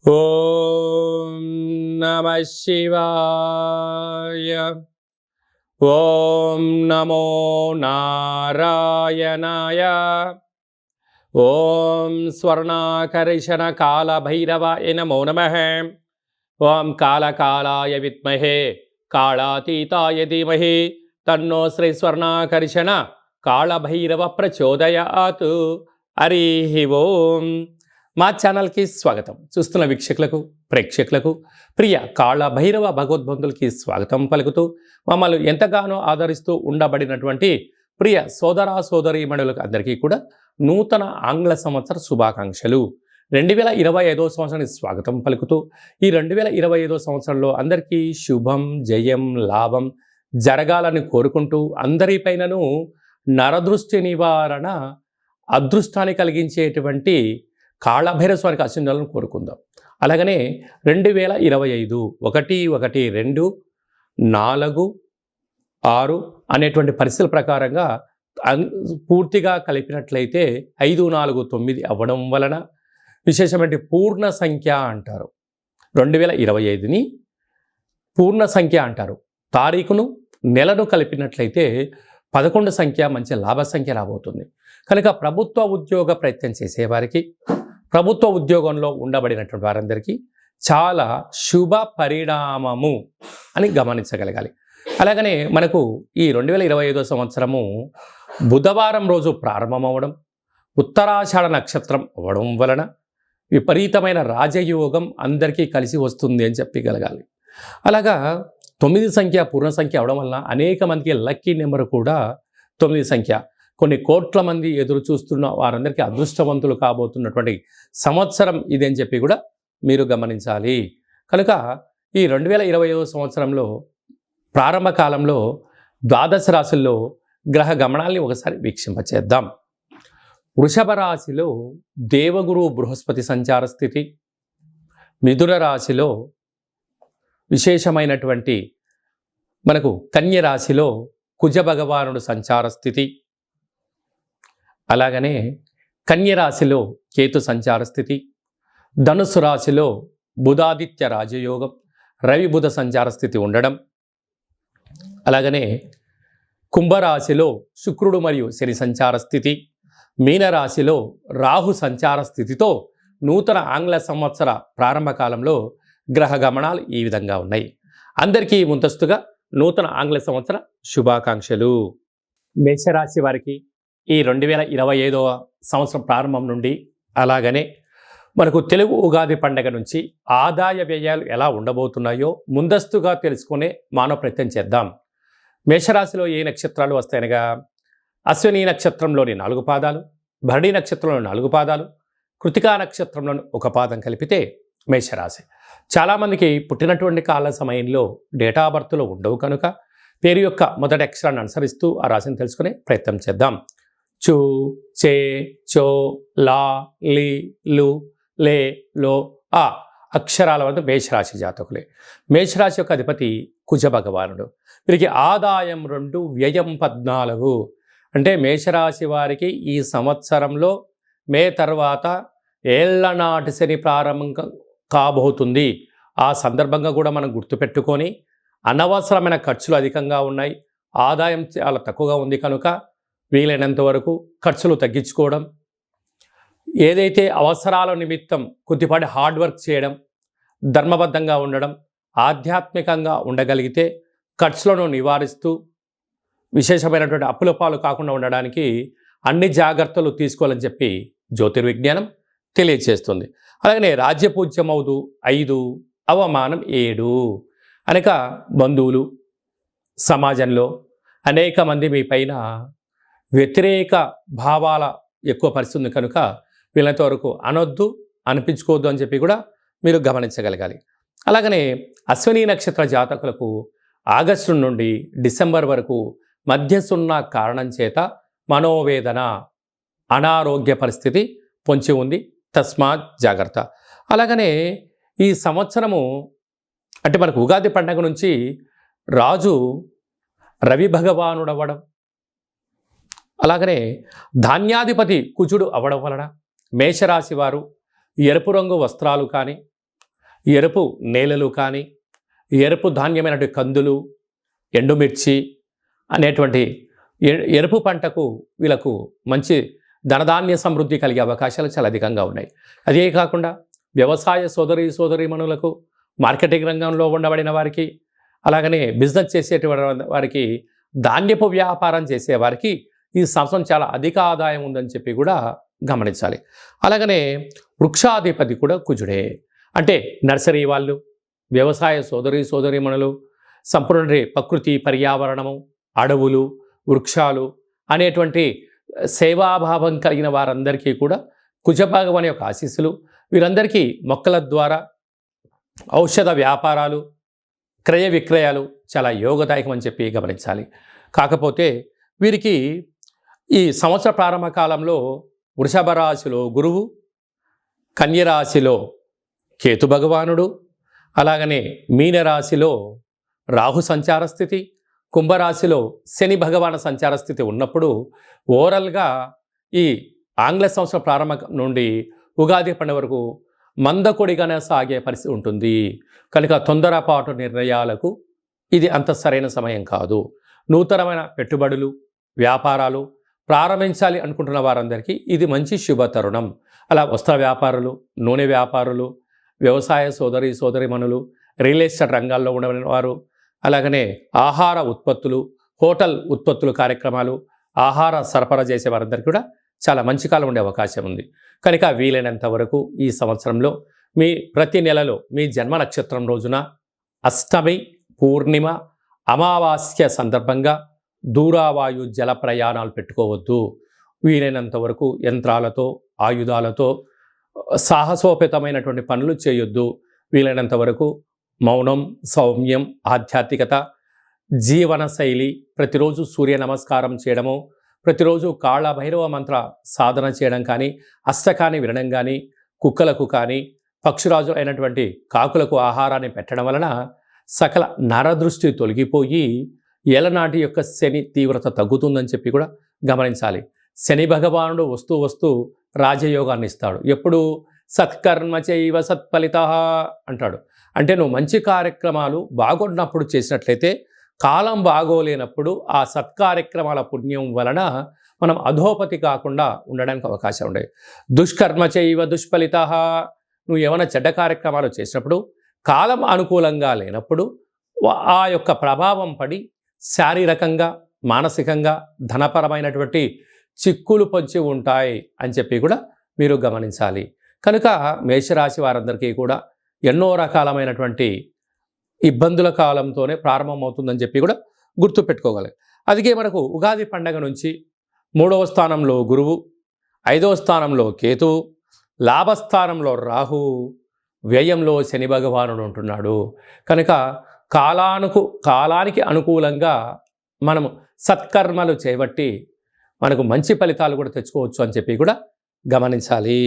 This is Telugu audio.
ఓం నమ శివాయ. ఓం నమో నారాయణాయ. ఓం స్వర్ణాకర్షణ కాళభైరవాయ నమో నమః. ఓం కాళకాళాయ విద్మహే కాళాతీతాయ ధీమహి తన్నో శ్రీ స్వర్ణాకర్షణ కాళభైరవ ప్రచోదయాత్. హరి ఓం. మా ఛానల్కి స్వాగతం. చూస్తున్న వీక్షకులకు ప్రేక్షకులకు ప్రియ కాళభైరవ భగవద్బంధులకి స్వాగతం పలుకుతూ మమ్మల్ని ఎంతగానో ఆదరిస్తూ ఉండబడినటువంటి ప్రియ సోదర సోదరీమణులకు అందరికీ కూడా నూతన ఆంగ్ల సంవత్సర శుభాకాంక్షలు. 2025 సంవత్సరానికి స్వాగతం పలుకుతూ ఈ 2025 సంవత్సరంలో అందరికీ శుభం జయం లాభం జరగాలని కోరుకుంటూ అందరిపైనను నరదృష్టి నివారణ అదృష్టాన్ని కలిగించేటువంటి కాళభైరవ స్వామికి ఆశీర్వాదాలను కోరుకుందాం. అలాగనే 2025 1-1-2-4-6 అనేటువంటి పరిస్థితుల ప్రకారంగా పూర్తిగా కలిపినట్లయితే 5-4-9 అవ్వడం వలన విశేషమైన పూర్ణ సంఖ్య అంటారు. 2025ని పూర్ణ సంఖ్య అంటారు. తారీఖును నెలను కలిపినట్లయితే 11 సంఖ్య మంచి లాభ సంఖ్య రాబోతుంది. కనుక ప్రభుత్వ ఉద్యోగ ప్రయత్నం చేసేవారికి, ప్రభుత్వ ఉద్యోగంలో ఉండబడినటువంటి వారందరికీ చాలా శుభ పరిణామము అని గమనించగలగాలి. అలాగనే మనకు ఈ 2025 సంవత్సరము బుధవారం రోజు ప్రారంభమవడం, ఉత్తరాషాఢ నక్షత్రం అవ్వడం వలన విపరీతమైన రాజయోగం అందరికీ కలిసి వస్తుంది అని చెప్పగలగాలి. అలాగా 9 సంఖ్య పూర్ణ సంఖ్య అవడం వలన అనేక మందికి లక్కీ నెంబర్ కూడా 9 సంఖ్య. కొన్ని కోట్ల మంది ఎదురు చూస్తున్న వారందరికీ అదృష్టవంతులు కాబోతున్నటువంటి సంవత్సరం ఇది అని చెప్పి కూడా మీరు గమనించాలి. కనుక ఈ 2025 సంవత్సరంలో ప్రారంభ కాలంలో ద్వాదశ రాశుల్లో గ్రహ గమనాల్ని ఒకసారి వీక్షింపచేద్దాం. వృషభ రాశిలో దేవగురు బృహస్పతి సంచార స్థితి, మిథున రాశిలో విశేషమైనటువంటి మనకు కన్య రాశిలో కుజ భగవానుడు సంచార స్థితి, అలాగనే కన్య రాశిలో కేతు సంచార స్థితి, ధనుసు రాశిలో బుధాదిత్య రాజయోగం రవి బుధ సంచార స్థితి ఉండడం, అలాగనే కుంభరాశిలో శుక్రుడు మరియు శని సంచార స్థితి, మీనరాశిలో రాహు సంచార స్థితితో నూతన ఆంగ్ల సంవత్సర ప్రారంభ కాలంలో గ్రహ గమనాలు ఈ విధంగా ఉన్నాయి. అందరికీ ముందస్తుగా నూతన ఆంగ్ల సంవత్సర శుభాకాంక్షలు. మేషరాశి వారికి ఈ 2025 సంవత్సరం ప్రారంభం నుండి అలాగనే మనకు తెలుగు ఉగాది పండగ నుంచి ఆదాయ వ్యయాలు ఎలా ఉండబోతున్నాయో ముందస్తుగా తెలుసుకునే మానవ ప్రయత్నం చేద్దాం. మేషరాశిలో ఏ నక్షత్రాలు వస్తాయనగా అశ్విని నక్షత్రంలోని 4 పాదాలు, భరణి నక్షత్రంలోని 4 పాదాలు, కృతికా నక్షత్రంలోని 1 పాదం కలిపితే మేషరాశి. చాలామందికి పుట్టినటువంటి కాల సమయంలో డేటా ఆఫ్ బర్త్లో ఉండవు కనుక పేరు యొక్క మొదటి అక్షరాన్ని అనుసరిస్తూ ఆ రాశిని తెలుసుకునే ప్రయత్నం చేద్దాం. చు, చే, చో, లా, లి, లు, లే, లో, ఆ అక్షరాల వద్ద మేషరాశి జాతకులే. మేషరాశి యొక్క అధిపతి కుజ భగవానుడు. వీరికి ఆదాయం 2, వ్యయం 14. అంటే మేషరాశి వారికి ఈ సంవత్సరంలో మే తర్వాత ఏళ్లనాటి శని ప్రారంభం కాబోతుంది. ఆ సందర్భంగా కూడా మనం గుర్తుపెట్టుకొని అనవసరమైన ఖర్చులు అధికంగా ఉన్నాయి, ఆదాయం చాలా తక్కువగా ఉంది కనుక వీలైనంత వరకు ఖర్చులు తగ్గించుకోవడం, ఏదైతే అవసరాల నిమిత్తం కొద్దిపాటి హార్డ్ వర్క్ చేయడం, ధర్మబద్ధంగా ఉండడం, ఆధ్యాత్మికంగా ఉండగలిగితే ఖర్చులను నివారిస్తూ విశేషమైనటువంటి అప్పుల పాలు కాకుండా ఉండడానికి అన్ని జాగ్రత్తలు తీసుకోవాలని చెప్పి జ్యోతిర్విజ్ఞానం తెలియజేస్తుంది. అలాగనే రాజ్యపూజ్యమవుదు 5, అవమానం 7. అనేక బంధువులు సమాజంలో అనేక మంది మీ పైన వ్యతిరేక భావాల ఎక్కువ పరిస్థితుంది కనుక వీళ్ళంత వరకు అనొద్దు, అనిపించుకోవద్దు అని చెప్పి కూడా మీరు గమనించగలగాలి. అలాగనే అశ్విని నక్షత్ర జాతకులకు ఆగస్టు నుండి డిసెంబర్ వరకు మధ్యసున్న కారణం చేత మనోవేదన, అనారోగ్య పరిస్థితి పొంచి ఉంది, తస్మాత్ జాగ్రత్త. అలాగనే ఈ సంవత్సరము అంటే మనకు ఉగాది పండగ నుంచి రాజు రవి భగవానుడు అవ్వడం, అలాగనే ధాన్యాధిపతి కుజుడు అవ్వడం వలన మేషరాశి వారు ఎరుపు రంగు వస్త్రాలు కానీ ఎరుపు నేలలు కానీ, ఎరుపు ధాన్యమైనటువంటి కందులు, ఎండుమిర్చి అనేటువంటి ఎరుపు పంటకు వీళ్ళకు మంచి ధనధాన్య సమృద్ధి కలిగే అవకాశాలు చాలా అధికంగా ఉన్నాయి. అదే కాకుండా వ్యవసాయ సోదరీమణులకు, మార్కెటింగ్ రంగంలో ఉండబడిన వారికి, అలాగనే బిజినెస్ చేసేటువంటి వారికి, ధాన్యపు వ్యాపారం చేసేవారికి ఈ సంవత్సరం చాలా అధిక ఆదాయం ఉందని చెప్పి కూడా గమనించాలి. అలాగనే వృక్షాధిపతి కూడా కుజుడే. అంటే నర్సరీ వాళ్ళు, వ్యవసాయ సోదరీమణులు, సంపూర్ణ ప్రకృతి పర్యావరణము, అడవులు, వృక్షాలు అనేటువంటి సేవాభావం కలిగిన వారందరికీ కూడా కుజభగవాని యొక్క ఆశీస్సులు. వీరందరికీ మొక్కల ద్వారా ఔషధ వ్యాపారాలు, క్రయ విక్రయాలు చాలా యోగదాయకం అని చెప్పి గమనించాలి. కాకపోతే వీరికి ఈ సంవత్సర ప్రారంభ కాలంలో వృషభ రాశిలో గురువు, కన్యరాశిలో కేతు భగవానుడు, అలాగనే మీనరాశిలో రాహు సంచార స్థితి, కుంభరాశిలో శని భగవాన సంచార స్థితి ఉన్నప్పుడు ఓవరాల్గా ఈ ఆంగ్ల సంవత్సరం ప్రారంభం నుండి ఉగాది పండుగ వరకు మందకొడిగానే సాగే పరిస్థితి ఉంటుంది. కనుక తొందరపాటు నిర్ణయాలకు ఇది అంత సరైన సమయం కాదు. నూతనమైన పెట్టుబడులు, వ్యాపారాలు ప్రారంభించాలి అనుకుంటున్న వారందరికీ ఇది మంచి శుభ తరుణం. అలా వస్త్ర వ్యాపారులు, నూనె వ్యాపారులు, వ్యవసాయ సోదరీమణులు, రియల్ ఎస్టేట్ రంగాల్లో ఉండబడిన వారు, అలాగనే ఆహార ఉత్పత్తులు, హోటల్ ఉత్పత్తులు కార్యక్రమాలు, ఆహార సరఫరా చేసే వారందరికీ కూడా చాలా మంచి కాలం ఉండే అవకాశం ఉంది. కనుక వీలైనంత వరకు ఈ సంవత్సరంలో మీ ప్రతి నెలలో మీ జన్మ నక్షత్రం రోజున అష్టమి, పూర్ణిమ, అమావాస్య సందర్భంగా దూరావాయు జల ప్రయాణాలు పెట్టుకోవద్దు. వీలైనంత వరకు యంత్రాలతో, ఆయుధాలతో సాహసోపేతమైనటువంటి పనులు చేయొద్దు. వీలైనంత వరకు మౌనం, సౌమ్యం, ఆధ్యాత్మికత, జీవన శైలి, ప్రతిరోజు సూర్య నమస్కారం చేయడము, ప్రతిరోజు కాళభైరవ మంత్ర సాధన చేయడం కానీ, అష్టకాన్ని వినడం కానీ, కుక్కలకు కానీ, పక్షిరాజు అయినటువంటి కాకులకు ఆహారాన్ని పెట్టడం వలన సకల నరదృష్టి తొలగిపోయి ఏలనాటి యొక్క శని తీవ్రత తగ్గుతుందని చెప్పి కూడా గమనించాలి. శని భగవానుడు వస్తూ రాజయోగాన్ని ఇస్తాడు. ఎప్పుడు సత్కర్మ చైవ సత్ఫలిత అంటాడు. అంటే నువ్వు మంచి కార్యక్రమాలు బాగున్నప్పుడు చేసినట్లయితే, కాలం బాగోలేనప్పుడు ఆ సత్కార్యక్రమాల పుణ్యం వలన మనం అధోపతి కాకుండా ఉండడానికి అవకాశం ఉండేది. దుష్కర్మ చైవ దుష్ఫలిత, నువ్వు ఏమైనా చెడ్డ కార్యక్రమాలు చేసినప్పుడు కాలం అనుకూలంగా లేనప్పుడు ఆ యొక్క ప్రభావం పడి శారీరకంగా, మానసికంగా, ధనపరమైనటువంటి చిక్కులు పొంచి ఉంటాయి అని చెప్పి కూడా మీరు గమనించాలి. కనుక మేషరాశి వారందరికీ కూడా ఎన్నో రకాలమైనటువంటి ఇబ్బందుల కాలంతోనే ప్రారంభమవుతుందని చెప్పి కూడా గుర్తుపెట్టుకోగలరు. అందుకే మనకు ఉగాది పండగ నుంచి 3వ స్థానంలో గురువు, 5వ స్థానంలో కేతువు, లాభస్థానంలో రాహువు, వ్యయంలో శని భగవానుడు ఉంటున్నాడు. కనుక కాలానికి అనుకూలంగా మనము సత్కర్మలు చేయబట్టి మనకు మంచి ఫలితాలు కూడా తెచ్చుకోవచ్చు అని చెప్పి కూడా గమనించాలి.